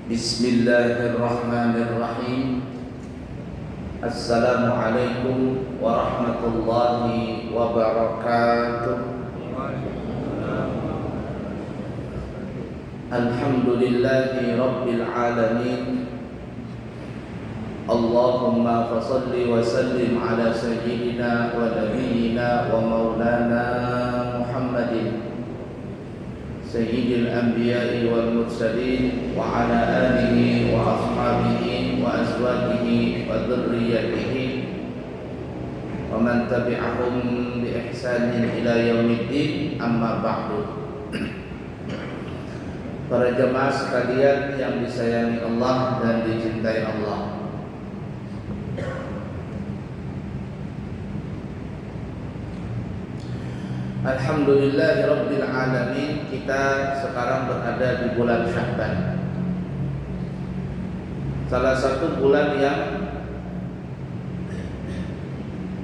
Bismillahirrahmanirrahim. Assalamualaikum warahmatullahi wabarakatuh. Alhamdulillahi rabbil alamin. Allahumma fasalli wa sallim ala sayyidina wa nabiyyina wa maulana Muhammadin Sayyidil Anbiya'i wal Mursalin wa ala alihi wa ashabihi wa azwajihi wa dhurriyyatihi wa man tabi'ahum bi ihsanin ila yaumiddin, amma ba'du. Para jemaah sekalian yang disayangi Allah dan dicintai Allah, alhamdulillahi rabbil alamin. Kita sekarang berada di bulan Sya'ban, salah satu bulan yang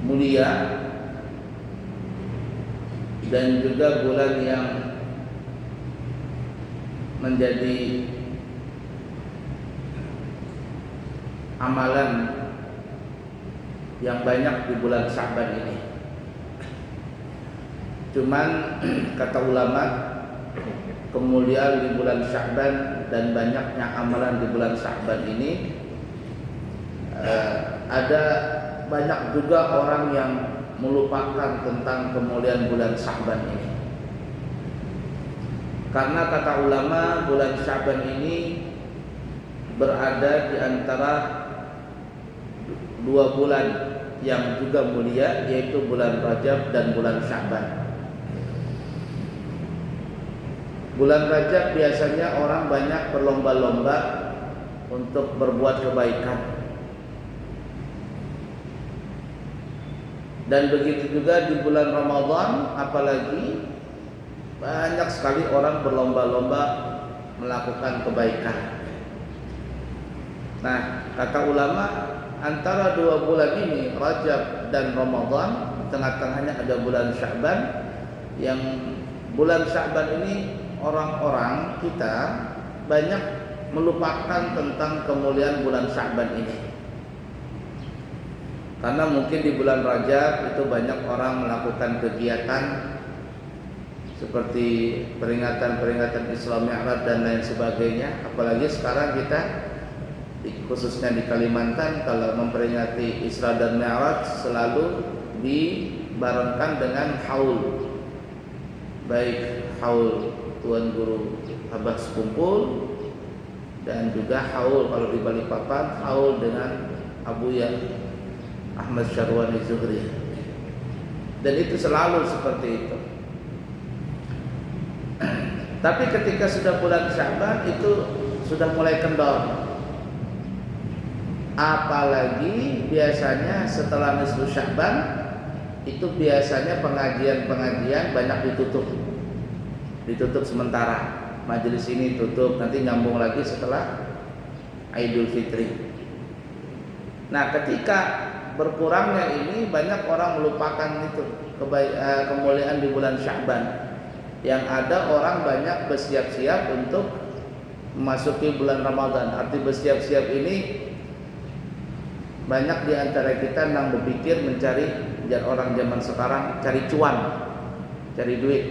mulia dan juga bulan yang menjadi amalan yang banyak di bulan Sya'ban ini. Cuman kata ulama, kemuliaan di bulan Sya'ban dan banyaknya amalan di bulan Sya'ban ini, ada banyak juga orang yang melupakan tentang kemuliaan bulan Sya'ban ini. Karena kata ulama, bulan Sya'ban ini berada di antara dua bulan yang juga mulia, yaitu bulan Rajab dan bulan Sya'ban. Bulan Rajab biasanya orang banyak berlomba-lomba untuk berbuat kebaikan. Dan begitu juga di bulan Ramadan, apalagi banyak sekali orang berlomba-lomba melakukan kebaikan. Nah, kata ulama, antara dua bulan ini, Rajab dan Ramadan, di tengah-tengahnya ada bulan Sya'ban. Yang bulan Sya'ban ini orang-orang kita banyak melupakan tentang kemuliaan bulan Sya'ban ini. Karena mungkin di bulan Rajab itu banyak orang melakukan kegiatan seperti peringatan-peringatan Isra Mi'raj dan lain sebagainya. Apalagi sekarang kita khususnya di Kalimantan, kalau memperingati Isra dan Mi'raj selalu dibarengkan dengan haul. Baik haul Tuan Guru Abah Sekumpul dan juga haul kalau di Balikpapan, haul dengan Abuya Ahmad Syarwani Zuhri. Dan itu selalu seperti itu. Tapi ketika sudah bulan Sya'ban itu sudah mulai kendor. Apalagi biasanya setelah nisfu Sya'ban itu biasanya pengajian-pengajian banyak ditutup sementara. Majelis ini tutup, nanti nyambung lagi setelah Idul Fitri. Nah, ketika berkurangnya ini, banyak orang melupakan itu kemuliaan di bulan Sya'ban. Yang ada orang banyak bersiap-siap untuk memasuki bulan Ramadan. Arti bersiap-siap ini, banyak di antara kita yang berpikir mencari, orang zaman sekarang cari cuan, cari duit.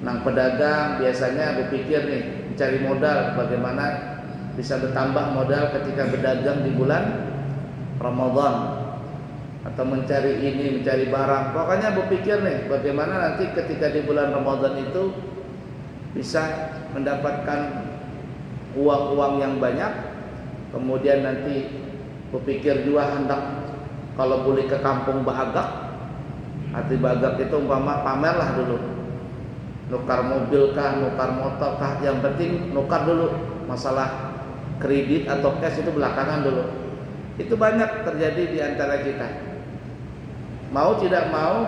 Nang pedagang biasanya berpikir nih, mencari modal, bagaimana bisa bertambah modal ketika berdagang di bulan Ramadan, atau mencari ini, mencari barang. Pokoknya berpikir nih, bagaimana nanti ketika di bulan Ramadan itu bisa mendapatkan uang-uang yang banyak. Kemudian nanti berpikir juga hendak kalau boleh ke kampung Bagak. Arti Bagak itu umpama pamerlah dulu, nukar mobil kah, nukar motor kah, yang penting nukar dulu. Masalah kredit atau cash itu belakangan dulu. Itu banyak terjadi di antara kita. Mau tidak mau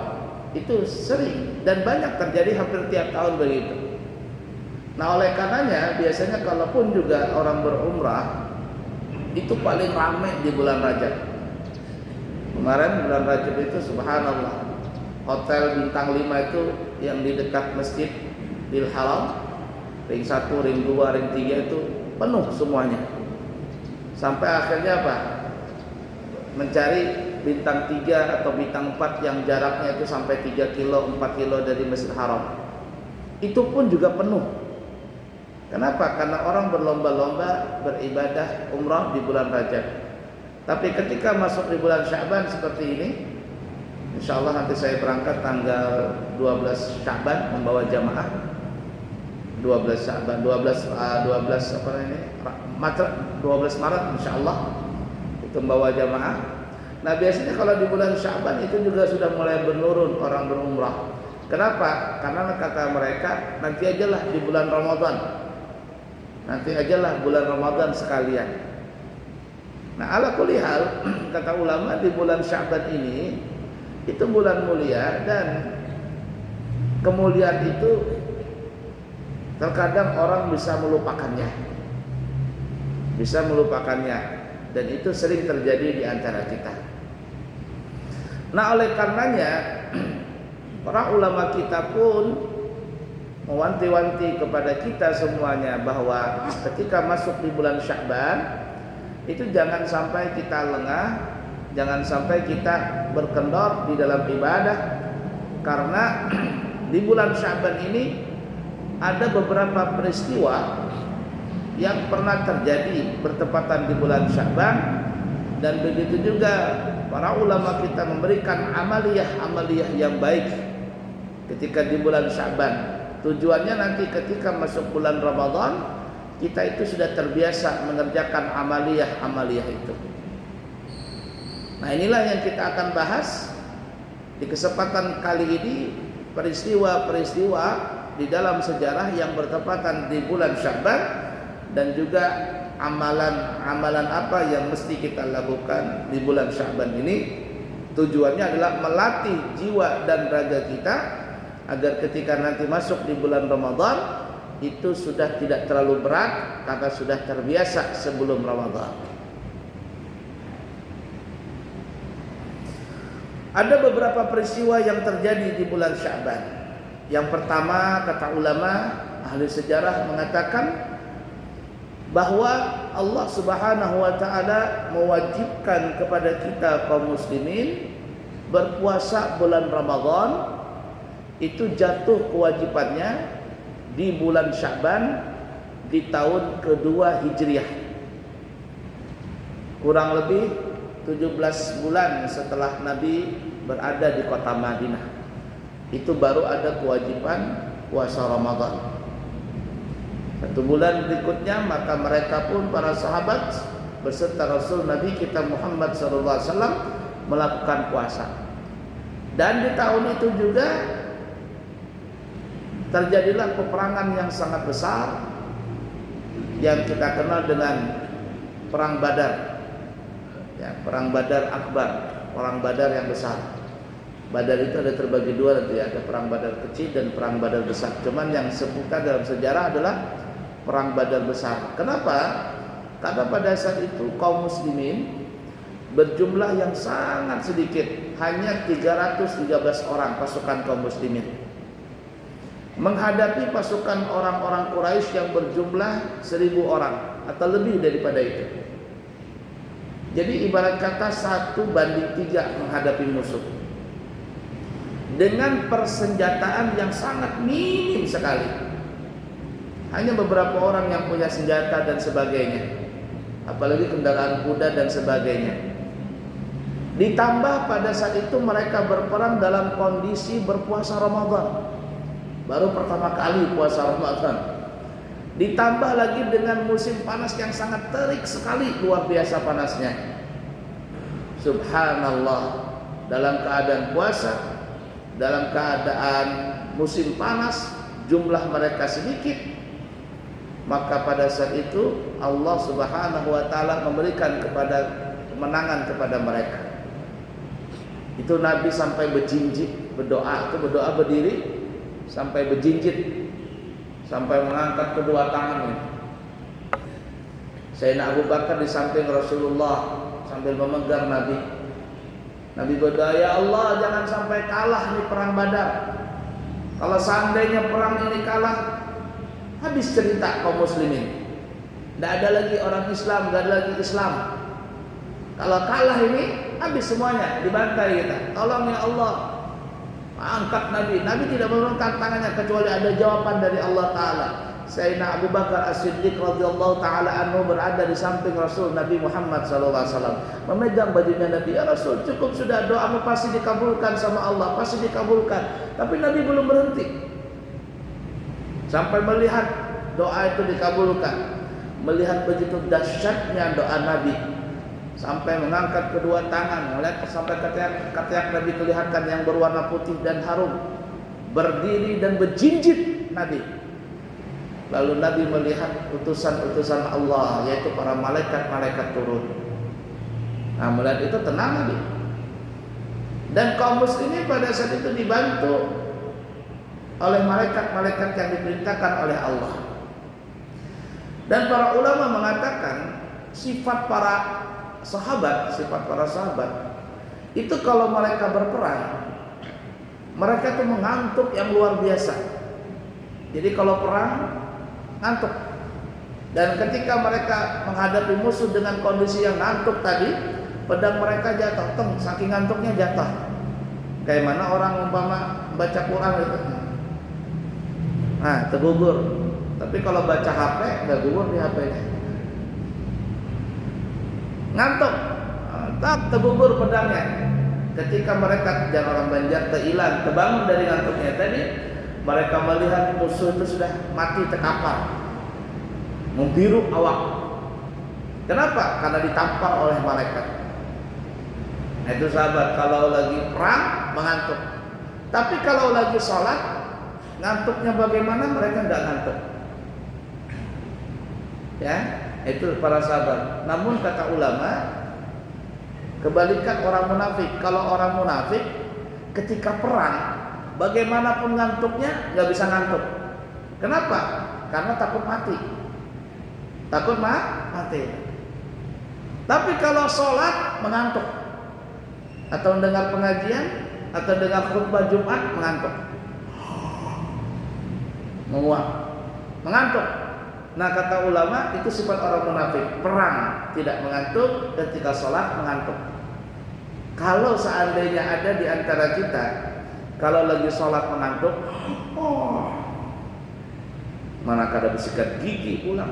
itu sering dan banyak terjadi, hampir tiap tahun begitu. Nah, oleh karenanya biasanya kalaupun juga orang berumrah itu paling ramai di bulan Rajab. Kemarin bulan Rajab itu subhanallah, hotel bintang 5 itu yang di dekat Masjidil Haram, ring 1, ring 2, ring 3 itu penuh semuanya. Sampai akhirnya apa? Mencari bintang 3 atau bintang 4 yang jaraknya itu sampai 3 kilo, 4 kilo dari Masjid Haram. Itu pun juga penuh. Kenapa? Karena orang berlomba-lomba beribadah umrah di bulan Rajab. Tapi ketika masuk di bulan Sya'ban seperti ini, insya Allah nanti saya berangkat tanggal 12 Sya'ban membawa jamaah. 12 Sya'ban, 12 apa ini? 12 Maret insya Allah itu membawa jamaah. Nah biasanya kalau di bulan Sya'ban itu juga sudah mulai menurun orang berumrah. Kenapa? Karena kata mereka nanti ajalah di bulan Ramadan. Nanti ajalah bulan Ramadan sekalian. Nah ala kulli hal kata ulama di bulan Sya'ban ini itu bulan mulia, dan kemuliaan itu terkadang orang bisa melupakannya. Bisa melupakannya, dan itu sering terjadi di antara kita. Nah oleh karenanya para ulama kita pun mewanti-wanti kepada kita semuanya bahwa ketika masuk di bulan Sya'ban itu jangan sampai kita lengah, jangan sampai kita berkendor di dalam ibadah, karena di bulan Sya'ban ini ada beberapa peristiwa yang pernah terjadi bertepatan di bulan Sya'ban, dan begitu juga para ulama kita memberikan amaliyah-amaliyah yang baik ketika di bulan Sya'ban. Tujuannya nanti ketika masuk bulan Ramadan kita itu sudah terbiasa mengerjakan amaliyah-amaliyah itu. Nah inilah yang kita akan bahas di kesempatan kali ini, peristiwa-peristiwa di dalam sejarah yang bertepatan di bulan Sya'ban, dan juga amalan-amalan apa yang mesti kita lakukan di bulan Sya'ban ini. Tujuannya adalah melatih jiwa dan raga kita agar ketika nanti masuk di bulan Ramadan itu sudah tidak terlalu berat karena sudah terbiasa sebelum Ramadan. Ada beberapa peristiwa yang terjadi di bulan Sya'ban. Yang pertama, kata ulama ahli sejarah mengatakan bahwa Allah Subhanahu wa taala mewajibkan kepada kita kaum muslimin berpuasa bulan Ramadan. Itu jatuh kewajibannya di bulan Sya'ban di tahun kedua Hijriah. Kurang lebih 17 bulan setelah Nabi berada di kota Madinah. Itu baru ada kewajiban puasa Ramadan. 1 bulan berikutnya maka mereka pun para sahabat beserta Rasul Nabi kita Muhammad SAW melakukan puasa. Dan di tahun itu juga terjadilah peperangan yang sangat besar yang kita kenal dengan Perang Badar. Ya, Perang Badar Akbar, Perang Badar yang besar. Badar itu ada terbagi dua nanti, ada Perang Badar kecil dan Perang Badar besar. Cuman yang seputar dalam sejarah adalah Perang Badar besar. Kenapa? Karena pada saat itu kaum muslimin berjumlah yang sangat sedikit, hanya 313 orang pasukan kaum muslimin, menghadapi pasukan orang-orang Quraisy yang berjumlah 1000 orang atau lebih daripada itu. Jadi ibarat kata 1 banding 3 menghadapi musuh dengan persenjataan yang sangat minim sekali. Hanya beberapa orang yang punya senjata dan sebagainya, apalagi kendaraan kuda dan sebagainya. Ditambah pada saat itu mereka berperang dalam kondisi berpuasa Ramadan, baru pertama kali puasa Ramadan. Ditambah lagi dengan musim panas yang sangat terik sekali, luar biasa panasnya. Subhanallah, dalam keadaan puasa, dalam keadaan musim panas, jumlah mereka sedikit, maka pada saat itu Allah Subhanahu wa taala memberikan kemenangan kepada mereka. Itu Nabi sampai berjinjit berdoa, itu berdoa berdiri sampai berjinjit, sampai mengangkat kedua tangannya. Sayyidina Abu Bakar di samping Rasulullah sambil memegang Nabi. Nabi berdoa, ya Allah jangan sampai kalah nih perang Badar. Kalau seandainya perang ini kalah, habis cerita kaum muslimin. Tidak ada lagi orang Islam, tidak ada lagi Islam. Kalau kalah ini habis semuanya, dibantai kita. Tolong ya Allah, angkat Nabi. Nabi tidak mengangkat tangannya kecuali ada jawaban dari Allah Ta'ala. Sayyidina Abu Bakar As-Siddiq radhiyallahu ta'ala anhu berada di samping Rasul Nabi Muhammad SAW, memegang bajunya Nabi. Ya Rasul, cukup sudah, doamu pasti dikabulkan sama Allah, pasti dikabulkan. Tapi Nabi belum berhenti sampai melihat doa itu dikabulkan, melihat begitu dahsyatnya doa Nabi, sampai mengangkat kedua tangan, melihat sampai ketiak Nabi kelihatan yang berwarna putih dan harum, berdiri dan berjinjit Nabi. Lalu Nabi melihat utusan-utusan Allah, yaitu para malaikat-malaikat turun. Nah, melihat itu tenang Nabi. Dan kaum muslimin pada saat itu dibantu oleh malaikat-malaikat yang diperintahkan oleh Allah. Dan para ulama mengatakan sifat para sahabat itu kalau mereka berperang, mereka itu mengantuk yang luar biasa. Jadi kalau perang ngantuk. Dan ketika mereka menghadapi musuh dengan kondisi yang ngantuk tadi, pedang mereka jatuh, saking ngantuknya jatuh. Kayak mana orang umpama baca Quran itu, nah tergugur. Tapi kalau baca HP nggak gugur di HP-nya. Ngantuk, tak tergugur pedangnya. Ketika mereka, jangan orang Banjar, terhilang, terbangun dari ngantuknya tadi, mereka melihat musuh itu sudah mati terkapar, membiru awak. Kenapa? Karena ditampar oleh malaikat. Nah, itu sahabat, kalau lagi perang mengantuk. Tapi kalau lagi sholat, ngantuknya bagaimana? Mereka tidak ngantuk. Ya, itu para sahabat. Namun kata ulama, kebalikan orang munafik. Kalau orang munafik ketika perang, bagaimanapun ngantuknya nggak bisa ngantuk. Kenapa? Karena takut mati. Takut mati. Tapi kalau sholat mengantuk, atau mendengar pengajian, atau dengar khutbah Jumat mengantuk, menguap, mengantuk. Nah, kata ulama itu sifat orang munafik. Perang tidak mengantuk, ketika sholat mengantuk. Kalau seandainya ada di antara kita, kalau lagi sholat mengantuk, manakala bersikat gigi ulang,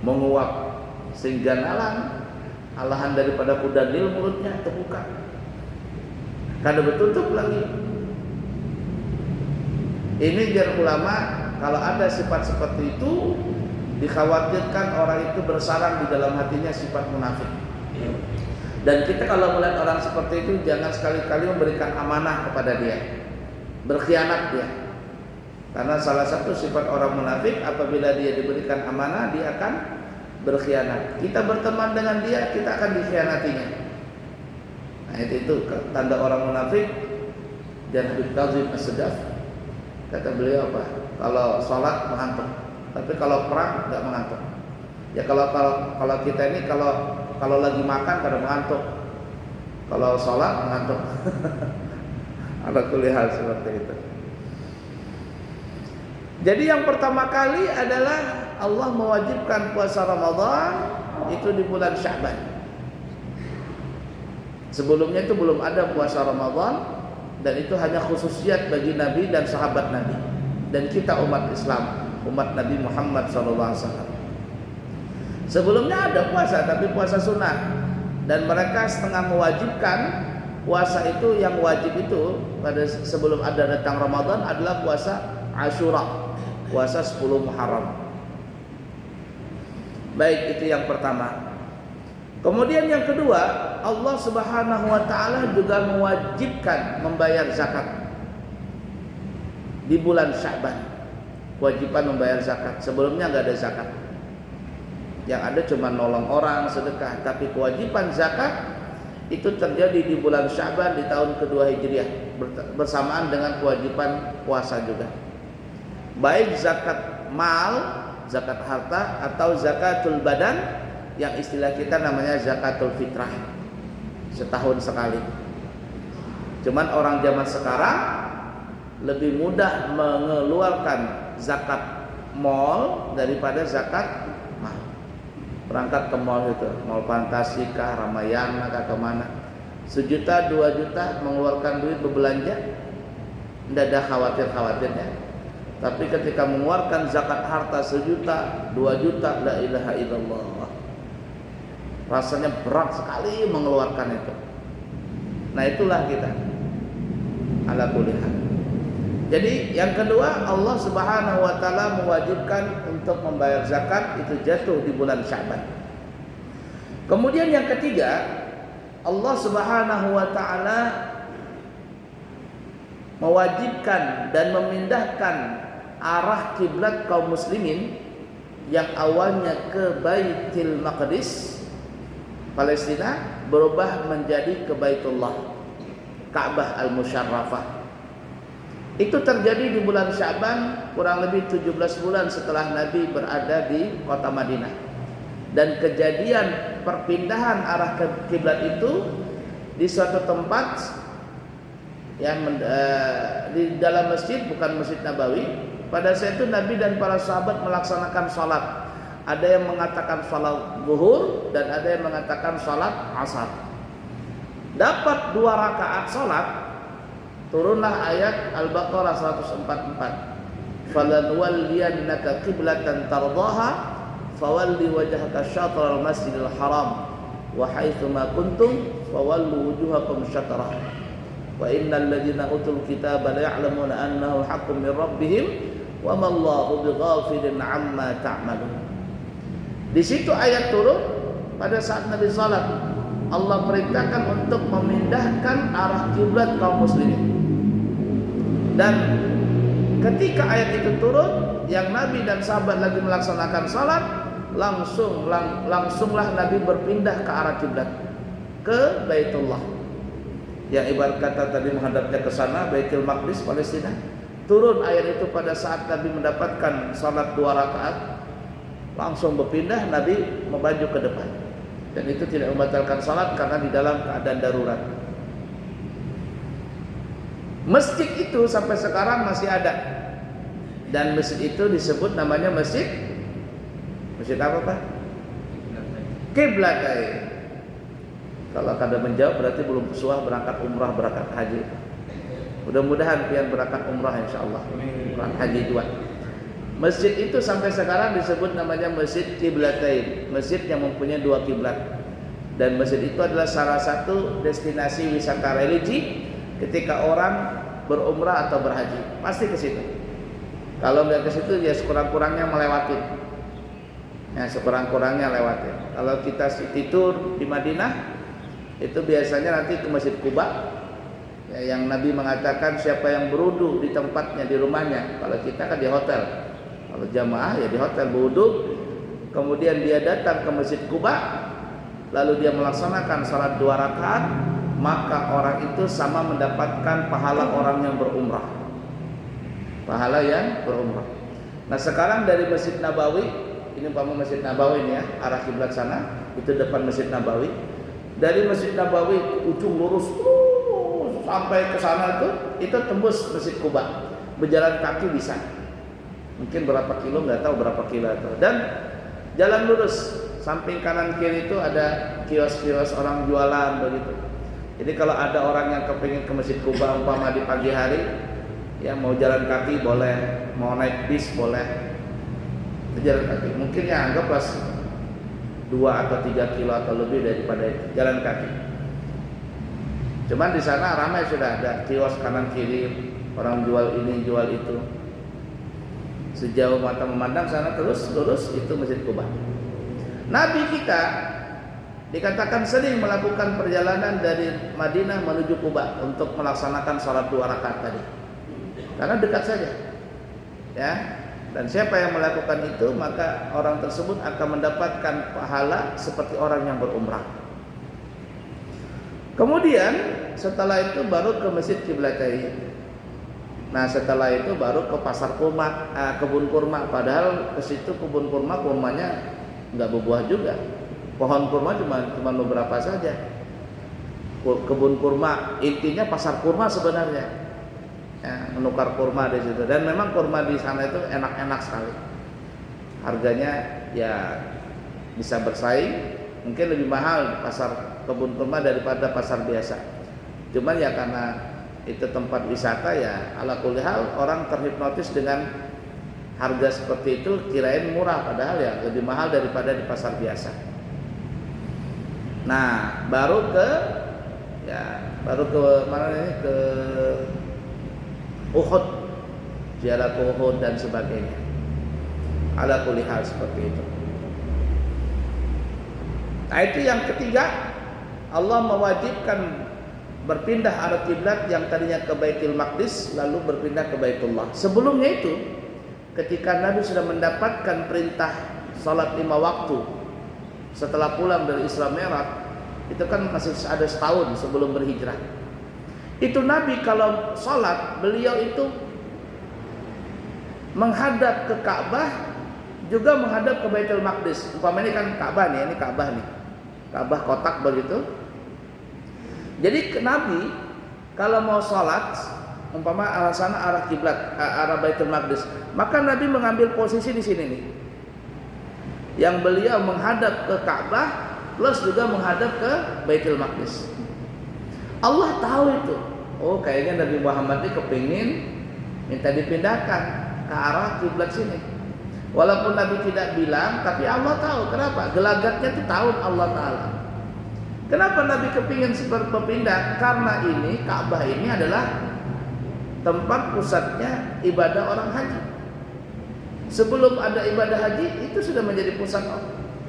menguap sehingga nalang, alahan daripada kuda nil mulutnya terbuka, kada bertutup lagi. Ini biar ulama, kalau ada sifat seperti itu, dikhawatirkan orang itu bersarang di dalam hatinya sifat munafik. Dan kita kalau melihat orang seperti itu, jangan sekali-kali memberikan amanah kepada dia, berkhianat dia. Karena salah satu sifat orang munafik, apabila dia diberikan amanah, dia akan berkhianat. Kita berteman dengan dia, kita akan dikhianatinya. Nah, itu tanda orang munafik. Dan Habib Kazim As-Sedaf, kata beliau apa? Kalau sholat mengantuk, tapi kalau perang nggak mengantuk. Ya kalau kita ini kalau lagi makan kadang mengantuk, kalau sholat mengantuk. Ada kuliah seperti itu. Jadi yang pertama kali adalah Allah mewajibkan puasa Ramadan itu di bulan Sya'ban. Sebelumnya itu belum ada puasa Ramadan, dan itu hanya khususiat bagi Nabi dan sahabat Nabi dan kita umat Islam, umat Nabi Muhammad SAW. Sebelumnya ada puasa, tapi puasa sunnah, dan mereka setengah mewajibkan puasa itu. Yang wajib itu pada sebelum ada datang Ramadan adalah puasa Asyura, puasa 10 Muharram. Baik, itu yang pertama. Kemudian yang kedua, Allah Subhanahu wa taala juga mewajibkan membayar zakat di bulan Sya'ban. Kewajiban membayar zakat. Sebelumnya enggak ada zakat. Yang ada cuma nolong orang, sedekah. Tapi kewajiban zakat itu terjadi di bulan Sya'ban di tahun kedua Hijriah, bersamaan dengan kewajiban puasa juga. Baik zakat mal, zakat harta, atau zakatul badan, yang istilah kita namanya zakatul fitrah, setahun sekali. Cuman orang zaman sekarang lebih mudah mengeluarkan zakat mal daripada zakat mal. berangkat ke mall itu, mall Fantasi kah, Ramayana kah, kemana, 1 juta 2 juta mengeluarkan duit berbelanja, tidak ada khawatirnya. Tapi ketika mengeluarkan zakat harta 1 juta 2 juta, la ilaha illallah, rasanya berat sekali mengeluarkan itu. Nah itulah kita ala kulli hal. Jadi yang kedua, Allah Subhanahu wa taala mewajibkan untuk membayar zakat itu jatuh di bulan Sya'ban. Kemudian yang ketiga, Allah Subhanahu wa taala mewajibkan dan memindahkan arah kiblat kaum muslimin yang awalnya ke Baitul Maqdis Palestina berubah menjadi ke Baitullah Ka'bah Al-Musyarrafah. Itu terjadi di bulan Sya'ban, kurang lebih 17 bulan setelah Nabi berada di kota Madinah. Dan kejadian perpindahan arah kiblat itu di suatu tempat yang di dalam masjid, bukan Masjid Nabawi. Pada saat itu Nabi dan para sahabat melaksanakan salat. Ada yang mengatakan salat zuhur dan ada yang mengatakan salat asar. Dapat 2 rakaat salat, turunlah ayat Al-Baqarah 144. Falanwalliyannaka qiblatan tardaha fawalli wajhaka syatral masjidil haram wa haitsu ma kuntum fawallu wujuhakum syatrah wa innal ladzina utul kitaba la ya'lamuna annahu haqqun min rabbihim wa ma Allahu bighafilin 'amma ta'malun. Di situ ayat turun pada saat Nabi salat. Allah perintahkan untuk memindahkan arah kiblat kaum muslimin. Dan ketika ayat itu turun, yang Nabi dan sahabat lagi melaksanakan salat, langsunglah Nabi berpindah ke arah kiblat, ke Baitullah. Yang ibarat kata tadi menghadapnya ke sana, Baitul Maqdis Palestina. Turun ayat itu pada saat Nabi mendapatkan salat 2 rakaat, langsung berpindah, Nabi memaju ke depan. Dan itu tidak membatalkan salat karena di dalam keadaan darurat. Masjid itu sampai sekarang masih ada. Dan masjid itu disebut namanya masjid apa Pak? Qiblatain. Kalau kada menjawab berarti belum pesuah berangkat umrah, berangkat haji. Mudah-mudahan pian berangkat umrah insyaallah. Berangkat haji juga. Masjid itu sampai sekarang disebut namanya Masjid Qiblatain, masjid yang mempunyai 2 kiblat. Dan masjid itu adalah salah satu destinasi wisata religi ketika orang berumrah atau berhaji, pasti ke situ. Kalau nggak ke situ ya sekurang-kurangnya melewati. Ya sekurang-kurangnya lewati. Kalau kita city tour di Madinah, itu biasanya nanti ke Masjid Quba. Ya, yang Nabi mengatakan siapa yang berwudu di tempatnya di rumahnya. Kalau kita kan di hotel. Kalau jamaah ya di hotel berwudu, kemudian dia datang ke Masjid Quba, lalu dia melaksanakan salat 2 rakaat, maka orang itu sama mendapatkan pahala orang yang berumrah. Pahala yang berumrah. Nah sekarang dari Masjid Nabawi, ini umpama Masjid Nabawi ini ya, arah kiblat sana, itu depan Masjid Nabawi. Dari Masjid Nabawi ujung lurus sampai ke sana itu tembus Masjid Quba. Berjalan kaki bisa. Mungkin berapa kilo, nggak tahu berapa kilo itu. Dan jalan lurus, samping kanan kiri itu ada kios-kios orang jualan begitu. Jadi kalau ada orang yang kepingin ke Masjid Quba umpama di pagi hari, ya mau jalan kaki boleh, mau naik bis boleh. Itu jalan kaki. Mungkin ya anggaplah 2 atau 3 kilo atau lebih daripada itu jalan kaki. Cuman di sana ramai sudah ada kios kanan kiri, orang jual ini jual itu. Sejauh mata memandang sana terus lurus itu Masjid Quba. Nabi kita dikatakan sering melakukan perjalanan dari Madinah menuju Quba untuk melaksanakan salat 2 rakaat tadi. Karena dekat saja. Ya. Dan siapa yang melakukan itu, maka orang tersebut akan mendapatkan pahala seperti orang yang berumrah. Kemudian setelah itu baru ke Masjid Qiblatain. Nah setelah itu baru ke pasar kurma, kebun kurma. Padahal ke situ kebun kurma, kurmanya nggak berbuah juga. Pohon kurma cuma beberapa saja. Kebun kurma intinya pasar kurma sebenarnya. Ya, menukar kurma di situ. Dan memang kurma di sana itu enak-enak sekali. Harganya ya bisa bersaing, mungkin lebih mahal pasar kebun kurma daripada pasar biasa. Cuman ya karena itu tempat wisata ya ala kulli hal orang terhipnotis dengan harga seperti itu, kirain murah padahal ya lebih mahal daripada di pasar biasa. Nah, baru ke mana ini, ke Uhud, ziarah ke Uhud dan sebagainya. Ala kulli hal seperti itu. Nah, itu yang ketiga, Allah mewajibkan berpindah arah kiblat yang tadinya ke Baitul Maqdis lalu berpindah ke Baitullah. Sebelumnya itu, ketika Nabi sudah mendapatkan perintah salat 5 waktu setelah pulang dari Isra Mi'raj, itu kan masih ada setahun sebelum berhijrah. Itu Nabi kalau salat, beliau itu menghadap ke Ka'bah juga menghadap ke Baitul Maqdis. Umpamanya ini kan Ka'bah nih, ini Ka'bah nih. Ka'bah kotak begitu. Jadi Nabi kalau mau sholat, umpama arah sana arah kiblat, arah Baitul Maqdis, maka Nabi mengambil posisi di sini nih, yang beliau menghadap ke Ka'bah plus juga menghadap ke Baitul Maqdis. Allah tahu itu. Oh, kayaknya Nabi Muhammad ini kepingin minta dipindahkan ke arah kiblat sini. Walaupun Nabi tidak bilang, tapi Allah tahu. Kenapa? Gelagatnya itu tahu Allah Ta'ala. Kenapa Nabi kepingin seperti berpindah? Karena ini Ka'bah ini adalah tempat pusatnya ibadah orang haji. Sebelum ada ibadah haji, itu sudah menjadi pusat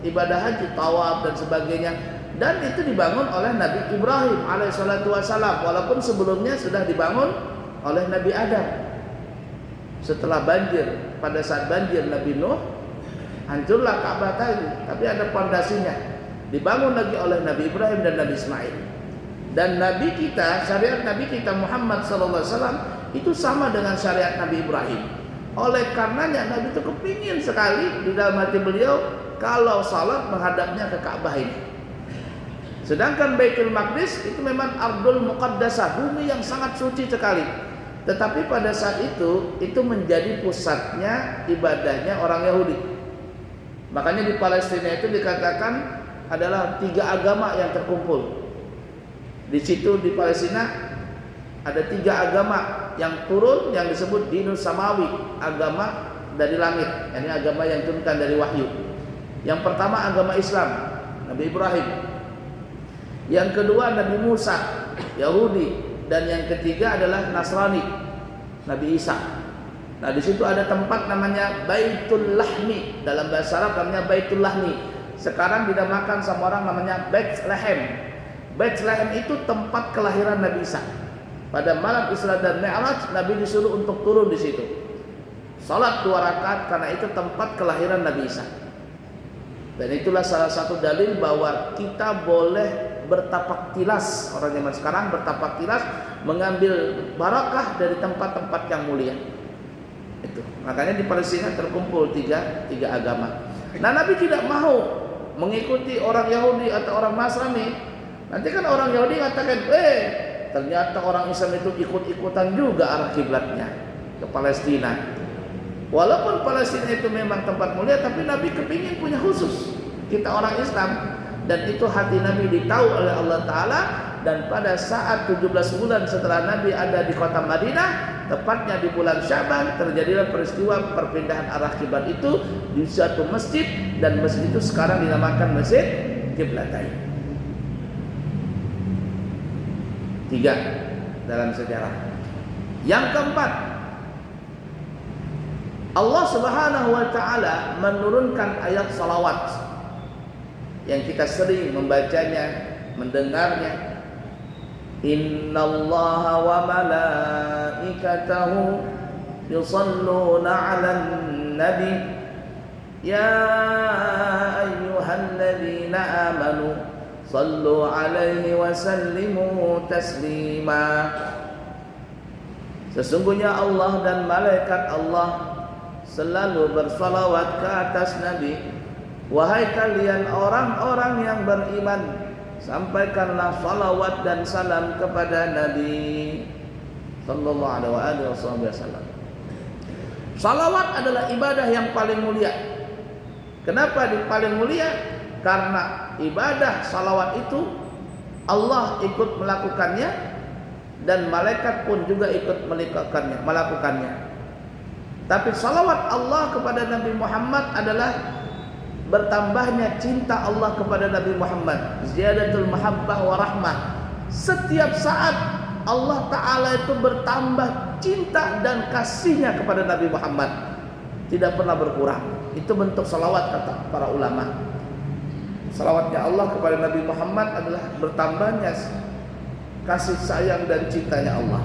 ibadah haji, tawaf dan sebagainya. Dan itu dibangun oleh Nabi Ibrahim alaihissalatu wassalam, walaupun sebelumnya sudah dibangun oleh Nabi Adam. Setelah banjir, pada saat banjir Nabi Nuh, hancurlah Ka'bah tadi, tapi ada pondasinya. Dibangun lagi oleh Nabi Ibrahim dan Nabi Ismail. Dan Nabi kita, syariat Nabi kita Muhammad SAW itu sama dengan syariat Nabi Ibrahim. Oleh karenanya Nabi itu kepingin sekali di dalam hati beliau kalau salat menghadapnya ke Ka'bah ini. Sedangkan Baitul Maqdis itu memang ardul muqaddasah, bumi yang sangat suci sekali. Tetapi pada saat itu menjadi pusatnya ibadahnya orang Yahudi. Makanya di Palestina itu dikatakan adalah 3 agama yang terkumpul. Di situ di Palestina ada 3 agama yang turun yang disebut dinus samawi, agama dari langit. Ini agama yang turunkan dari wahyu. Yang pertama agama Islam, Nabi Ibrahim. Yang kedua Nabi Musa, Yahudi, dan yang ketiga adalah Nasrani, Nabi Isa. Nah, di situ ada tempat namanya Baitul Lahmi, dalam bahasa Arab namanya Baitul Lahmi. Sekarang dinamakan sama orang namanya Bethlehem. Bethlehem itu tempat kelahiran Nabi Isa. Pada malam Isra dan Mi'raj, Nabi disuruh untuk turun di situ. Salat 2 rakaat karena itu tempat kelahiran Nabi Isa. Dan itulah salah satu dalil bahwa kita boleh bertapak tilas, orang zaman sekarang bertapak tilas mengambil barakah dari tempat-tempat yang mulia. Itu. Makanya di Palestina terkumpul tiga agama. Nah, Nabi tidak mau mengikuti orang Yahudi atau orang Nasrani. Nanti kan orang Yahudi katakan, ternyata orang Islam itu ikut-ikutan juga arah kiblatnya ke Palestina. Walaupun Palestina itu memang tempat mulia, tapi Nabi kepingin punya khusus kita orang Islam. Dan itu hati Nabi ditahu oleh Allah Ta'ala. Dan pada saat 17 bulan setelah Nabi ada di kota Madinah, tepatnya di bulan Syaban, terjadilah peristiwa perpindahan arah kiblat itu di suatu masjid. Dan masjid itu sekarang dinamakan Masjid Qiblatain. 3 dalam sejarah. Yang keempat, Allah Subhanahu wa Ta'ala menurunkan ayat salawat yang kita sering membacanya, mendengarnya. Innallaha wa malaikatahu yusalluna 'alan nabi ya ayyuhalladzina amanu sallu 'alaihi wa sallimu taslima. Sesungguhnya Allah dan malaikat Allah selalu bersalawat ke atas Nabi. Wahai kalian orang-orang yang beriman, sampaikanlah salawat dan salam kepada Nabi sallallahu alaihi wasallam. Salawat adalah ibadah yang paling mulia. Kenapa paling mulia? Karena ibadah salawat itu Allah ikut melakukannya dan malaikat pun juga ikut melakukannya. Tapi salawat Allah kepada Nabi Muhammad adalah bertambahnya cinta Allah kepada Nabi Muhammad, ziyadatul mahabbah wa rahmah. Setiap saat Allah Ta'ala itu bertambah cinta dan kasihnya kepada Nabi Muhammad, tidak pernah berkurang. Itu bentuk salawat kata para ulama. Salawatnya Allah kepada Nabi Muhammad adalah bertambahnya kasih sayang dan cintanya Allah.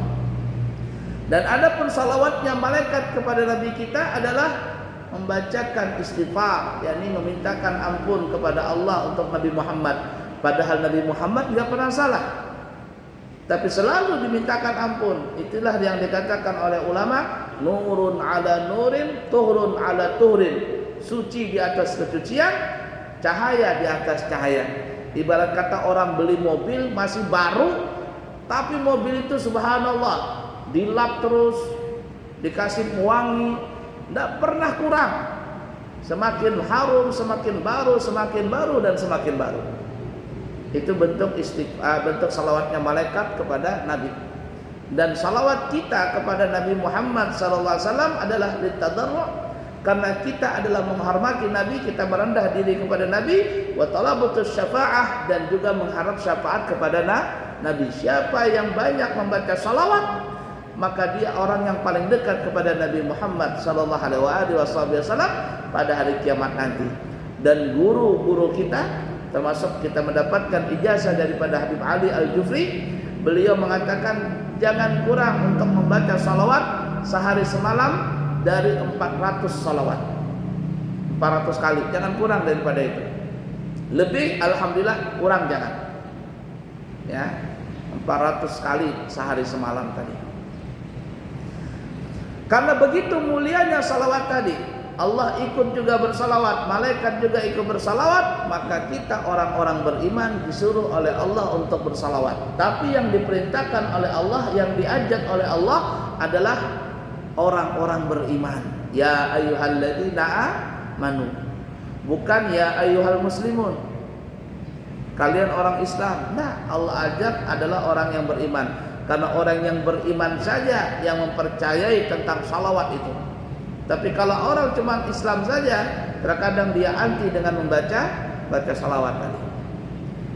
Dan adapun salawatnya malaikat kepada Nabi kita adalah membacakan istighfar, yakni memintakan ampun kepada Allah untuk Nabi Muhammad. Padahal Nabi Muhammad tidak pernah salah, tapi selalu dimintakan ampun. Itulah yang dikatakan oleh ulama, nurun ala nurin, tuhrun ala tuhrin. Suci di atas kesucian, cahaya di atas cahaya. Ibarat kata orang beli mobil masih baru, tapi mobil itu subhanallah dilap terus, dikasih pewangi, tidak pernah kurang. Semakin harum, semakin baru dan semakin baru. Itu bentuk bentuk salawatnya malaikat kepada Nabi. Dan salawat kita kepada Nabi Muhammad SAW adalah litadarru', karena kita adalah menghormati Nabi, kita merendah diri kepada Nabi, wa talabatus syafa'ah, dan juga mengharap syafaat kepada Nabi. Siapa yang banyak membaca salawat, maka dia orang yang paling dekat kepada Nabi Muhammad SAW pada hari kiamat nanti. Dan guru-guru kita, termasuk kita mendapatkan ijazah daripada Habib Ali Al-Jufri, beliau mengatakan jangan kurang untuk membaca salawat sehari semalam dari 400 salawat, 400 kali, jangan kurang daripada itu. Lebih alhamdulillah, kurang jangan, ya, 400 kali sehari semalam tadi. Karena begitu mulianya salawat tadi, Allah ikut juga bersalawat, malaikat juga ikut bersalawat, maka kita orang-orang beriman disuruh oleh Allah untuk bersalawat. Tapi yang diperintahkan oleh Allah, yang diajak oleh Allah adalah orang-orang beriman. Ya ayyuhalladzina amanu, bukan ya ayyuhal muslimun, kalian orang Islam. Nah, Allah ajak adalah orang yang beriman. Karena orang yang beriman saja yang mempercayai tentang salawat itu. Tapi kalau orang cuma Islam saja, terkadang dia anti dengan membaca salawat tadi.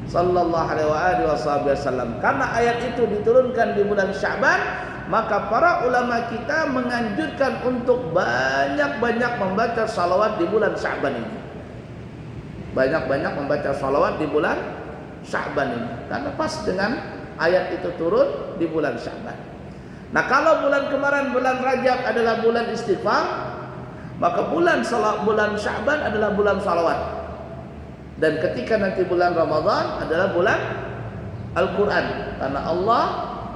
Sallallahu alaihi wasallam. Karena ayat itu diturunkan di bulan Sya'ban, maka para ulama kita menganjurkan untuk banyak-banyak membaca salawat di bulan Sya'ban ini. Banyak-banyak membaca salawat di bulan Sya'ban ini, karena pas dengan ayat itu turun di bulan Sya'ban. Nah, kalau bulan kemarin bulan Rajab adalah bulan istighfar, maka bulan Sya'ban adalah bulan salawat. Dan ketika nanti bulan Ramadan adalah bulan Al-Quran, karena Allah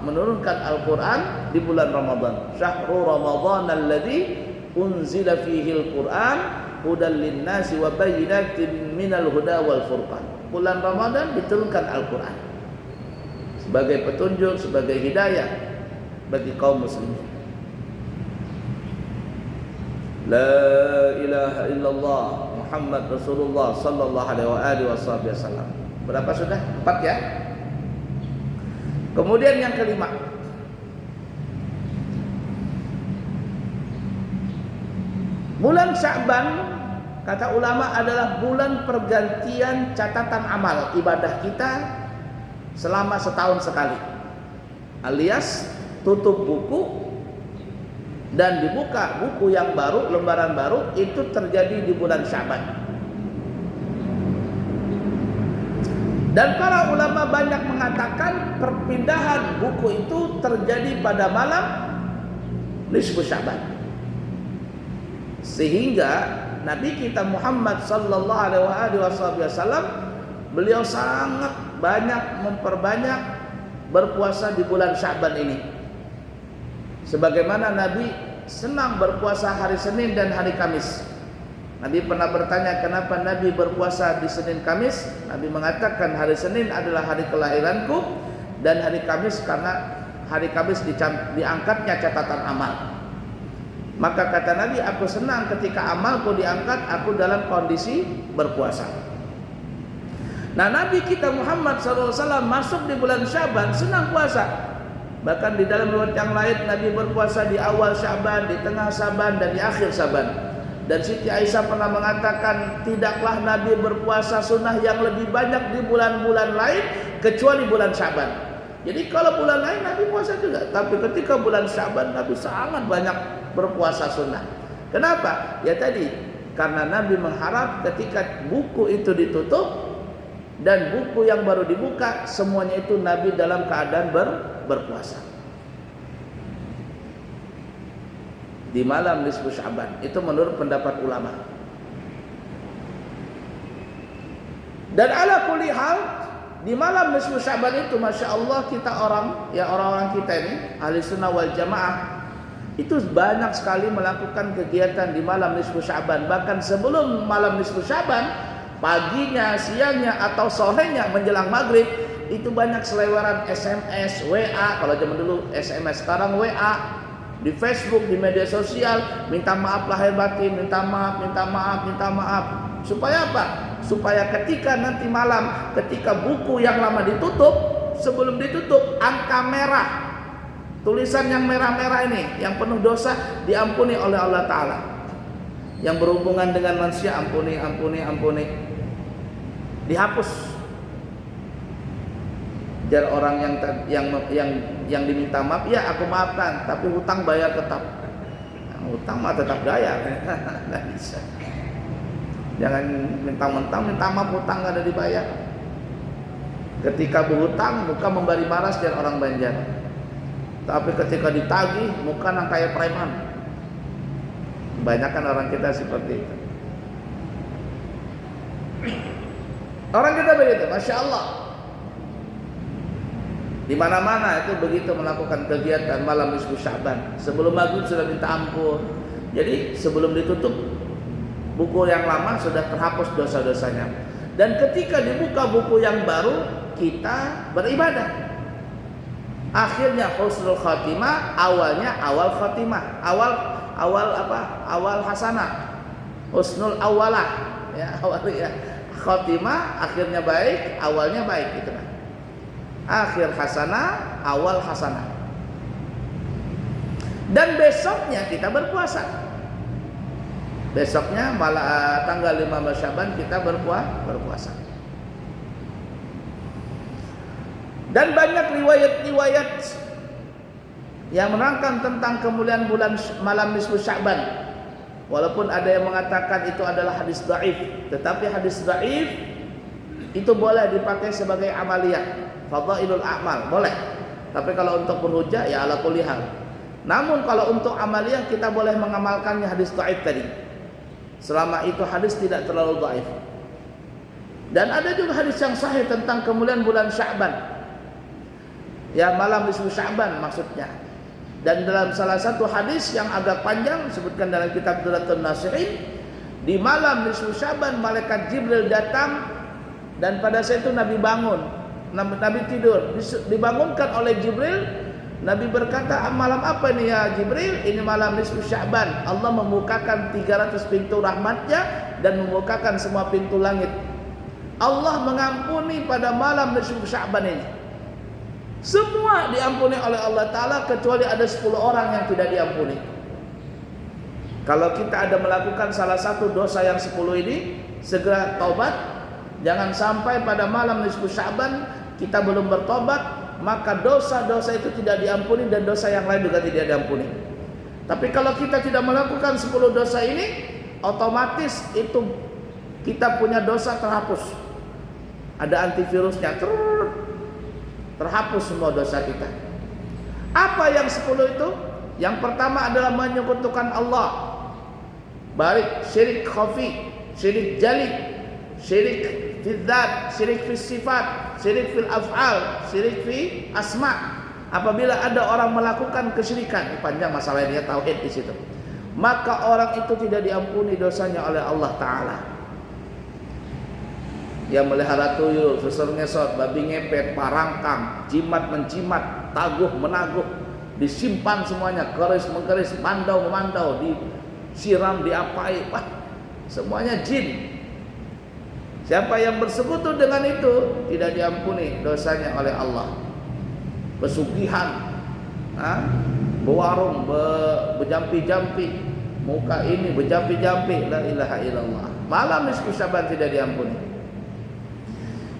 menurunkan Al-Quran di bulan Ramadan. Syahrul Ramadan alladzi unzila fihi Al-Quran hudan linnasi wa bayyinatin minal huda wal furqan. Bulan Ramadan diturunkan Al-Quran sebagai petunjuk, sebagai hidayah bagi kaum muslimin. La ilaha illallah Muhammad Rasulullah sallallahu alaihi wasallam. Berapa sudah? 4 ya. Kemudian yang kelima, bulan Sya'ban kata ulama adalah bulan pergantian catatan amal ibadah kita selama setahun sekali, alias tutup buku dan dibuka buku yang baru, lembaran baru, itu terjadi di bulan Sya'ban. Dan para ulama banyak mengatakan perpindahan buku itu terjadi pada malam nisfu Sya'ban, sehingga Nabi kita Muhammad sallallahu alaihi wasallam beliau sangat banyak memperbanyak berpuasa di bulan Sya'ban ini. Sebagaimana Nabi senang berpuasa hari Senin dan hari Kamis. Nabi pernah bertanya kenapa Nabi berpuasa di Senin Kamis. Nabi mengatakan hari Senin adalah hari kelahiranku, dan hari Kamis karena hari Kamis diangkatnya catatan amal. Maka kata Nabi, aku senang ketika amalku diangkat, aku dalam kondisi berpuasa. Nah, Nabi kita Muhammad SAW masuk di bulan Syaban senang puasa. Bahkan di dalam riwayat yang lain Nabi berpuasa di awal Syaban, di tengah Syaban, dan di akhir Syaban. Dan Siti Aisyah pernah mengatakan, tidaklah Nabi berpuasa sunnah yang lebih banyak di bulan-bulan lain kecuali bulan Syaban. Jadi kalau bulan lain Nabi puasa juga, tapi ketika bulan Syaban Nabi sangat banyak berpuasa sunnah. Kenapa? Ya tadi, karena Nabi mengharap ketika buku itu ditutup dan buku yang baru dibuka, semuanya itu Nabi dalam keadaan berpuasa. Di malam nisfu Sya'ban, itu menurut pendapat ulama. Dan ala kulli hal, di malam nisfu Sya'ban itu, masya Allah, kita orang-orang kita ini ahli sunnah wal jamaah itu banyak sekali melakukan kegiatan di malam nisfu Sya'ban. Bahkan sebelum malam nisfu Sya'ban, paginya, siangnya, atau sorenya menjelang maghrib, itu banyak selewaran SMS, WA. Kalau zaman dulu SMS, sekarang WA, di Facebook, di media sosial, minta maaf lahir batin, minta maaf, minta maaf, minta maaf. Supaya apa? Supaya ketika nanti malam, ketika buku yang lama ditutup, sebelum ditutup, angka merah, tulisan yang merah-merah ini, yang penuh dosa, diampuni oleh Allah Ta'ala. Yang berhubungan dengan manusia, ampuni, ampuni, ampuni, dihapus. Jar orang yang diminta maaf, ya aku maafkan, tapi hutang bayar tetap. Hutang mah tetap bayar. Nggak bisa. Jangan mentang-mentang minta maaf hutang nggak ada dibayar. Ketika berhutang, muka membari maras jar orang Banjar. Tapi ketika ditagih, muka nang kayak preman. Kebanyakan orang kita seperti itu. Orang kita begitu, masya Allah. Di mana-mana itu begitu melakukan kegiatan malam nisfu Sya'ban. Sebelum maghrib sudah minta ampun. Jadi sebelum ditutup buku yang lama sudah terhapus dosa-dosanya. Dan ketika dibuka buku yang baru, kita beribadah. Akhirnya husnul khatimah, awalnya awal khatimah, awal hasanah, husnul awalah, ya awal ya khatimah, akhirnya baik, awalnya baik gitu kan. Akhir hasanah, awal hasanah. Dan besoknya kita berpuasa. Besoknya malah tanggal 15 Syaban kita berpuasa. Dan banyak riwayat-riwayat yang menerangkan tentang kemuliaan bulan malam nisfu Sya'ban. Walaupun ada yang mengatakan itu adalah hadis dhaif, tetapi hadis dhaif itu boleh dipakai sebagai amaliyah. Fadhailul a'mal boleh. Tapi kalau untuk berhujjah ya ala kulli hal. Namun kalau untuk amaliyah kita boleh mengamalkannya hadis dhaif tadi. Selama itu hadis tidak terlalu dhaif. Dan ada juga hadis yang sahih tentang kemuliaan bulan Sya'ban. Ya malam nisfu Sya'ban maksudnya. Dan dalam salah satu hadis yang agak panjang disebutkan dalam kitab Duratun Nasihin, di malam nisfu Sya'ban malaikat Jibril datang dan pada saat itu Nabi bangun. Nabi tidur, dibangunkan oleh Jibril. Nabi berkata, malam apa ini ya Jibril? Ini malam nisfu Sya'ban. Allah membukakan 300 pintu rahmatnya dan membukakan semua pintu langit. Allah mengampuni pada malam nisfu Sya'ban ini. Semua diampuni oleh Allah Ta'ala kecuali ada 10 orang yang tidak diampuni. Kalau kita ada melakukan salah satu dosa yang 10 ini, segera taubat. Jangan sampai pada malam nisfu Sya'ban kita belum bertobat, maka dosa-dosa itu tidak diampuni dan dosa yang lain juga tidak diampuni. Tapi kalau kita tidak melakukan 10 dosa ini, otomatis itu kita punya dosa terhapus. Ada antivirusnya, terhapus semua dosa kita. Apa yang 10 itu? Yang pertama adalah menyekutukan Allah. Baik syirik khafi, syirik jali, syirik fil dzat, syirik fil sifat, syirik fil af'al, syirik fi asma. Apabila ada orang melakukan kesyirikan, panjang masalahnya tauhid di situ, maka orang itu tidak diampuni dosanya oleh Allah Ta'ala. Yang melihara tuyul, susur ngesot, babi ngepet, parangkang, jimat mencimat, taguh menaguh, disimpan semuanya, keris mengkeris, mandau memandau, disiram, diapai, wah, semuanya jin. Siapa yang bersekutu dengan itu tidak diampuni dosanya oleh Allah. Pesugihan, berwarung, berjampi-jampi, muka ini berjampi-jampi, la ilaha illallah. Malam nisfu Syaban tidak diampuni.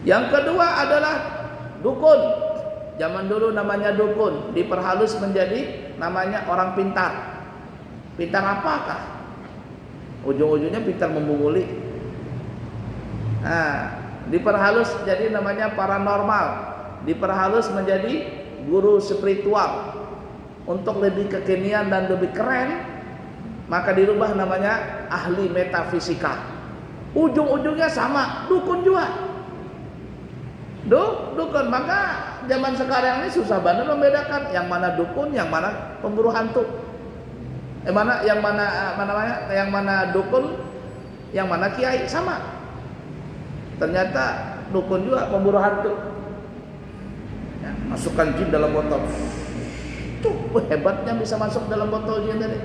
Yang kedua adalah dukun. Zaman dulu namanya dukun, diperhalus menjadi namanya orang pintar. Pintar apakah? Ujung-ujungnya pintar membunguli. Diperhalus jadi namanya paranormal, diperhalus menjadi guru spiritual untuk lebih kekinian dan lebih keren, maka dirubah namanya ahli metafisika. Ujung-ujungnya sama, dukun juga. Dukun. Maka zaman sekarang ini susah banget membedakan yang mana dukun, yang mana pemburu hantu. Yang mana dukun, yang mana kiai, sama. Ternyata dukun juga pemburu hantu. Ya, masukkan jin dalam botol. Tuh hebatnya bisa masuk dalam botol jin tadi.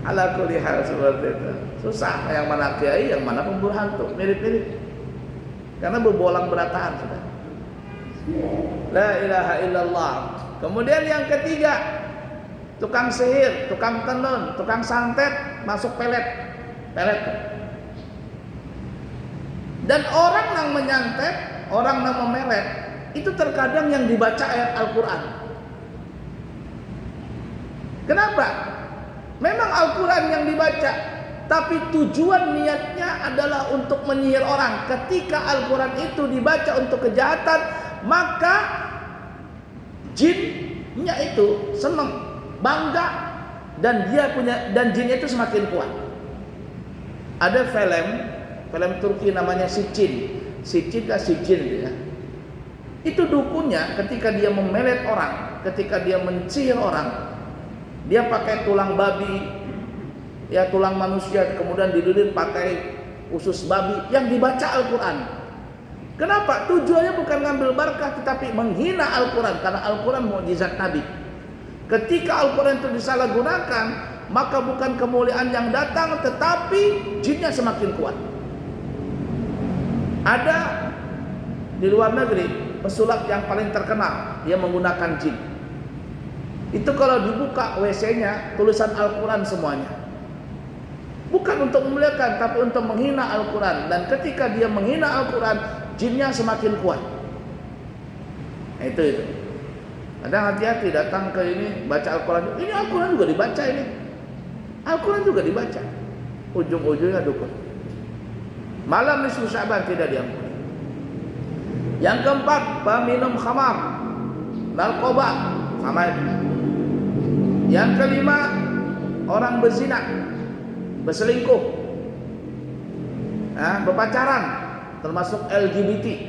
Ala kulli hal seperti itu. Susah yang mana kiai, yang mana pemburu hantu, mirip-mirip. Karena berbolang berataan sudah. La ilaha illallah. Kemudian yang ketiga, tukang sihir, tukang tenun, tukang santet, masuk pelet. Dan orang yang menyantet, orang yang memelet, itu terkadang yang dibaca ayat Al-Quran. Kenapa? Memang Al-Quran yang dibaca, tapi tujuan niatnya adalah untuk menyihir orang. Ketika Al-Quran itu dibaca untuk kejahatan, maka jinnya itu senang, bangga, dan jinnya itu semakin kuat. Ada film Turki namanya Sicin ya. Itu dukunnya ketika dia memelet orang, ketika dia mencihir orang, dia pakai tulang babi, ya tulang manusia, kemudian dililit pakai usus babi yang dibaca Al-Quran. Kenapa? Tujuannya bukan ngambil berkah, tetapi menghina Al-Quran, karena Al-Quran mukjizat Nabi. Ketika Al-Quran itu disalahgunakan, maka bukan kemuliaan yang datang, tetapi jinnya semakin kuat. Ada di luar negeri pesulap yang paling terkenal, dia menggunakan jin. Itu kalau dibuka WC-nya tulisan Al-Quran semuanya. Bukan untuk memuliakan, tapi untuk menghina Al-Quran. Dan ketika dia menghina Al-Quran, jinnya semakin kuat. Itu. Kadang hati-hati datang ke ini baca Al-Quran. Ini Al-Quran juga dibaca ini. Al-Quran juga dibaca. Ujung-ujungnya dukun. Malam nisfu Syaban tidak diampuni. Yang keempat, peminum khamar, narkoba, sama itu. Yang kelima, orang berzina, berselingkuh, berpacaran, termasuk LGBT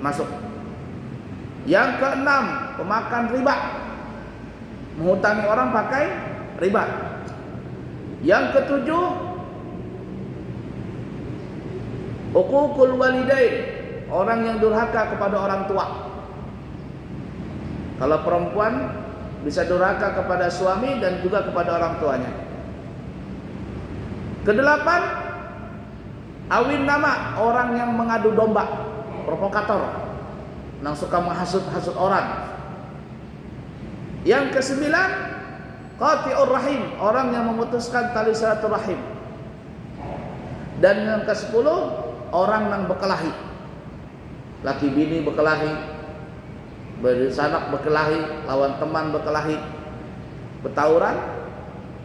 masuk. Yang keenam, pemakan riba, menghutangi orang pakai riba. Yang ketujuh, uququl walidain, orang yang durhaka kepada orang tua. Kalau perempuan bisa durhaka kepada suami dan juga kepada orang tuanya. Kedelapan, awin nama, orang yang mengadu domba, provokator, yang suka menghasut-hasut orang. Yang kesembilan, qati'ur rahim, orang yang memutuskan tali silaturahim. Dan yang kesepuluh, orang yang berkelahi, laki bini berkelahi, bersanak berkelahi, lawan teman berkelahi, bertauran,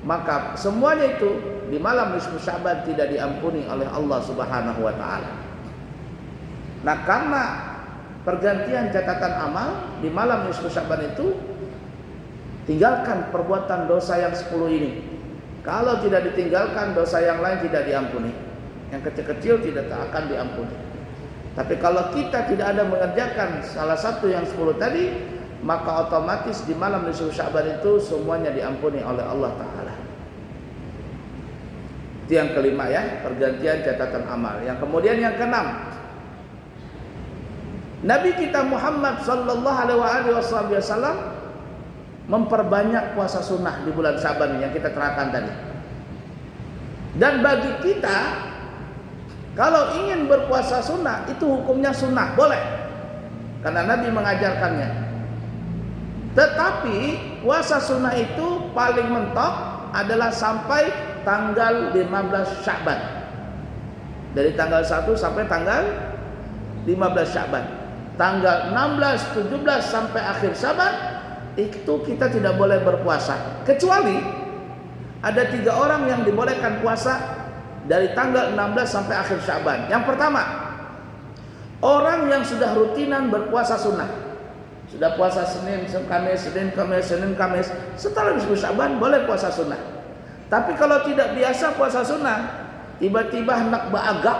maka semuanya itu di malam nisfu Syaban tidak diampuni oleh Allah Subhanahu wa taala. Nah, karena pergantian catatan amal di malam nisfu Syaban itu, tinggalkan perbuatan dosa yang 10 ini. Kalau tidak ditinggalkan, dosa yang lain tidak diampuni. Yang kecil-kecil tidak akan diampuni. Tapi kalau kita tidak ada mengerjakan salah satu yang 10 tadi, maka otomatis di malam nisfu Syaban itu semuanya diampuni oleh Allah Ta'ala. Itu yang kelima ya, pergantian catatan amal. Yang kemudian yang keenam, Nabi kita Muhammad sallallahu alaihi wasallam memperbanyak puasa sunnah di bulan Syaban yang kita terangkan tadi. Dan bagi kita, kalau ingin berpuasa sunnah, itu hukumnya sunnah, boleh, karena Nabi mengajarkannya. Tetapi puasa sunnah itu paling mentok adalah sampai tanggal 15 Sya'ban. Dari tanggal 1 sampai tanggal 15 Sya'ban. Tanggal 16, 17 sampai akhir Sya'ban itu kita tidak boleh berpuasa. Kecuali ada 3 orang yang dibolehkan puasa dari tanggal 16 sampai akhir Sya'ban. Yang pertama, orang yang sudah rutinan berpuasa sunnah. Sudah puasa Senin, Kamis, Senin, Kamis, Senin, Kamis. Setelah nisfu Sya'ban boleh puasa sunnah. Tapi kalau tidak biasa puasa sunnah, tiba-tiba hendak beragak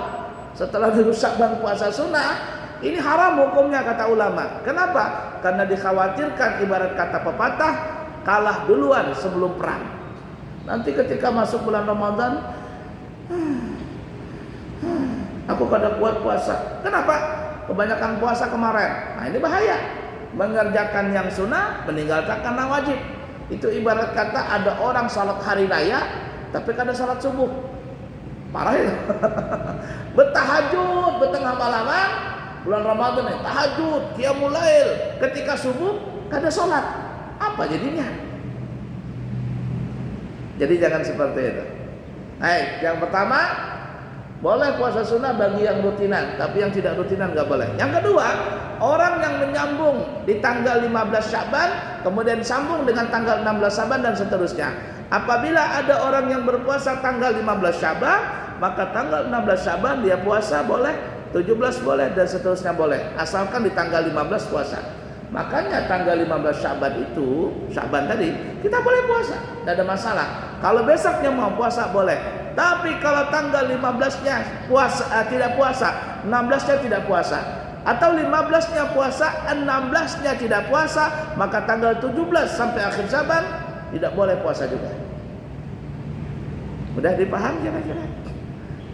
setelah nisfu Sya'ban puasa sunnah, ini haram hukumnya kata ulama. Kenapa? Karena dikhawatirkan ibarat kata pepatah, kalah duluan sebelum perang. Nanti ketika masuk bulan Ramadan, aku kada kuat puasa. Kenapa? Kebanyakan puasa kemarin. Nah, ini bahaya. Mengerjakan yang sunnah, meninggalkan yang wajib. Itu ibarat kata ada orang salat hari raya tapi kada salat subuh. Parah itu. Bertahajud bertengah malaman bulan Ramadan ini, tahajud, qiyamul lail, ketika subuh kada salat. Apa jadinya? Jadi jangan seperti itu. Baik, yang pertama, boleh puasa sunnah bagi yang rutinan, tapi yang tidak rutinan nggak boleh. Yang kedua, orang yang menyambung di tanggal 15 Sya'ban, kemudian sambung dengan tanggal 16 Sya'ban dan seterusnya. Apabila ada orang yang berpuasa tanggal 15 Sya'ban, maka tanggal 16 Sya'ban dia puasa boleh, 17 boleh dan seterusnya boleh, asalkan di tanggal 15 puasa. Makanya tanggal 15 Sya'ban itu, Sya'ban tadi, kita boleh puasa, tidak ada masalah. Kalau besoknya mau puasa boleh. Tapi kalau tanggal 15-nya puasa, tidak puasa, 16-nya tidak puasa, atau 15-nya puasa, 16-nya tidak puasa, maka tanggal 17 sampai akhir Sya'ban tidak boleh puasa juga. Mudah dipahami kira-kira?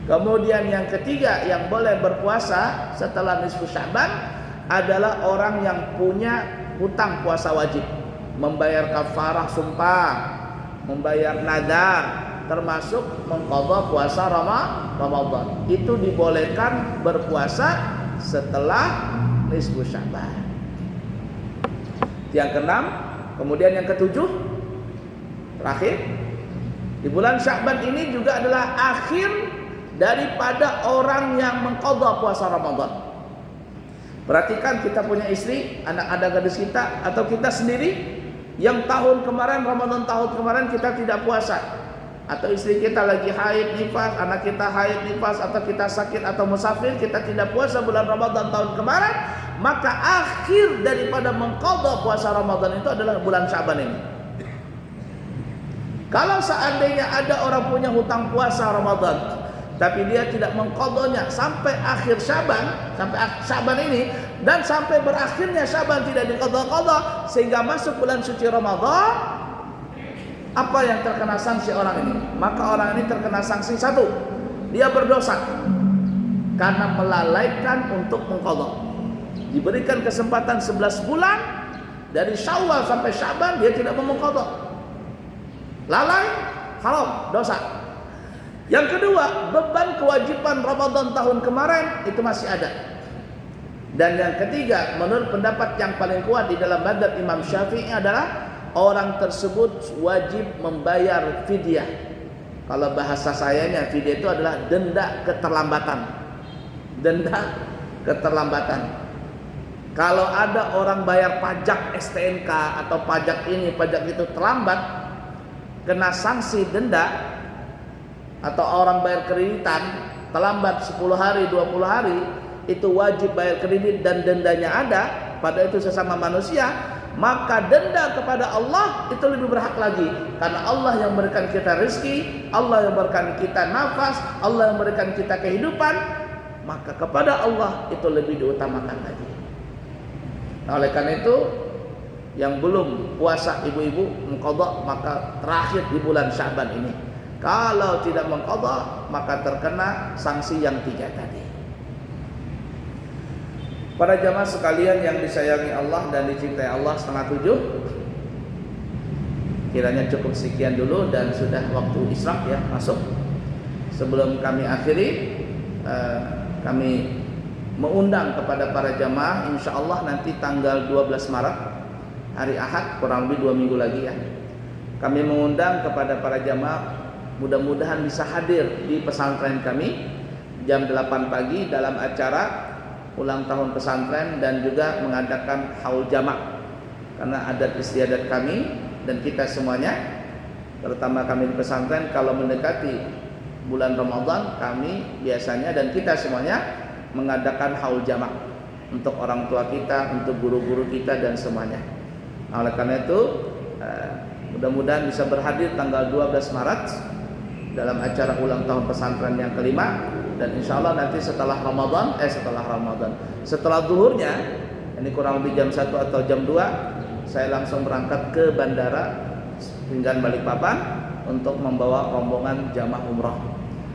Kemudian yang ketiga yang boleh berpuasa setelah nisfu Sya'ban adalah orang yang punya hutang puasa wajib, membayar kafarah sumpah, membayar nadar, termasuk mengqadha puasa Ramadan. Itu dibolehkan berpuasa setelah nisfu Sya'ban. Yang keenam, kemudian yang ketujuh, terakhir, di bulan Sya'ban ini juga adalah akhir daripada orang yang mengqadha puasa Ramadan. Perhatikan, kita punya istri, anak-anak gadis kita, atau kita sendiri yang tahun kemarin, Ramadan tahun kemarin kita tidak puasa, atau istri kita lagi haid nifas, anak kita haid nifas, atau kita sakit atau musafir, kita tidak puasa bulan Ramadan tahun kemarin, maka akhir daripada mengqadha puasa Ramadan itu adalah bulan Sya'ban ini. Kalau seandainya ada orang punya hutang puasa Ramadan tapi dia tidak mengqadhanya sampai akhir Sya'ban, sampai Sya'ban ini, dan sampai berakhirnya Sya'ban tidak diqadha-qadha sehingga masuk bulan suci Ramadan, apa yang terkena sanksi orang ini? Maka orang ini terkena sanksi satu, dia berdosa karena melalaikan untuk mengqadha. Diberikan kesempatan 11 bulan dari Syawal sampai Sya'ban dia tidak mau mengqadha. Lalai, haram, dosa. Yang kedua, beban kewajiban Ramadan tahun kemarin itu masih ada. Dan yang ketiga, menurut pendapat yang paling kuat di dalam mazhab Imam Syafi'i adalah orang tersebut wajib membayar fidyah. Kalau bahasa sayanya, fidyah itu adalah denda keterlambatan. Denda keterlambatan. Kalau ada orang bayar pajak STNK atau pajak ini, pajak itu terlambat, kena sanksi denda, atau orang bayar kreditan terlambat 10 hari, 20 hari, itu wajib bayar kredit dan dendanya ada, pada itu sesama manusia, maka denda kepada Allah itu lebih berhak lagi, karena Allah yang memberikan kita rezeki, Allah yang memberikan kita nafas, Allah yang memberikan kita kehidupan, maka kepada Allah itu lebih diutamakan lagi. Nah, oleh karena itu yang belum puasa ibu-ibu mengqadha, maka terakhir di bulan Sya'ban ini. Kalau tidak mengqadha, maka terkena sanksi yang 3 tadi. Para jamaah sekalian yang disayangi Allah dan dicintai Allah, 6:30. Kiranya cukup sekian dulu dan sudah waktu isyraq ya masuk. Sebelum kami akhiri, kami mengundang kepada para jamaah, insya Allah nanti tanggal 12 Maret hari Ahad, kurang lebih 2 minggu lagi ya. Kami mengundang kepada para jamaah, mudah-mudahan bisa hadir di pesantren kami jam 8 pagi dalam acara ulang tahun pesantren dan juga mengadakan haul jamak. Karena adat istiadat kami dan kita semuanya, terutama kami di pesantren, kalau mendekati bulan Ramadan kami biasanya dan kita semuanya mengadakan haul jamak untuk orang tua kita, untuk guru-guru kita dan semuanya. Nah, oleh karena itu mudah-mudahan bisa berhadir tanggal 12 Maret dalam acara ulang tahun pesantren yang kelima. Dan insya Allah nanti setelah zuhurnya, ini kurang lebih jam 1 atau jam 2, saya langsung berangkat ke bandara Pinggan Balikpapan untuk membawa rombongan jamaah umrah.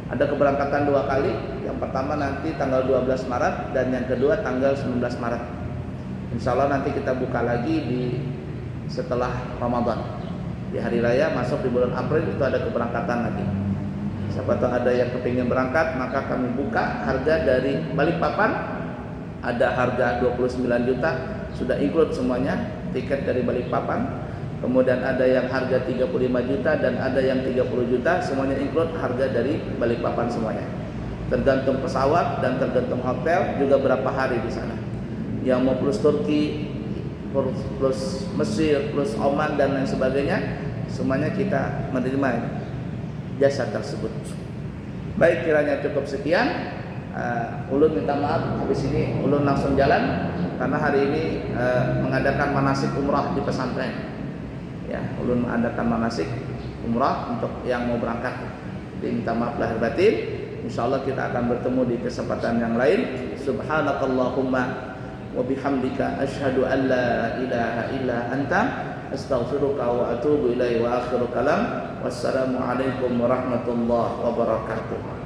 Ada keberangkatan 2 kali, yang pertama nanti tanggal 12 Maret dan yang kedua tanggal 19 Maret. Insya Allah nanti kita buka lagi setelah Ramadan. Di hari raya masuk di bulan April itu ada keberangkatan lagi. Siapa tahu ada yang kepingin berangkat, maka kami buka harga dari Balikpapan, ada harga 29 juta, sudah include semuanya, tiket dari Balikpapan. Kemudian ada yang harga 35 juta dan ada yang 30 juta, semuanya include harga dari Balikpapan semuanya. Tergantung pesawat dan tergantung hotel, juga berapa hari di sana. Yang mau plus Turki, plus Mesir, plus Oman dan lain sebagainya, semuanya kita menerima jasa tersebut. Baik, kiranya cukup sekian. Ulun minta maaf, habis ini ulun langsung jalan karena hari ini mengadakan manasik umrah di pesantren. Ya, ulun mengadakan manasik umrah untuk yang mau berangkat. Jadi minta maaf lahir batin. Insyaallah kita akan bertemu di kesempatan yang lain. Subhanakallahumma wa bihamdika asyhadu an la ilaha illa anta astaghfiruka wa atubu ilaihi wa akhiru kalam. Wassalamualaikum warahmatullahi wabarakatuh.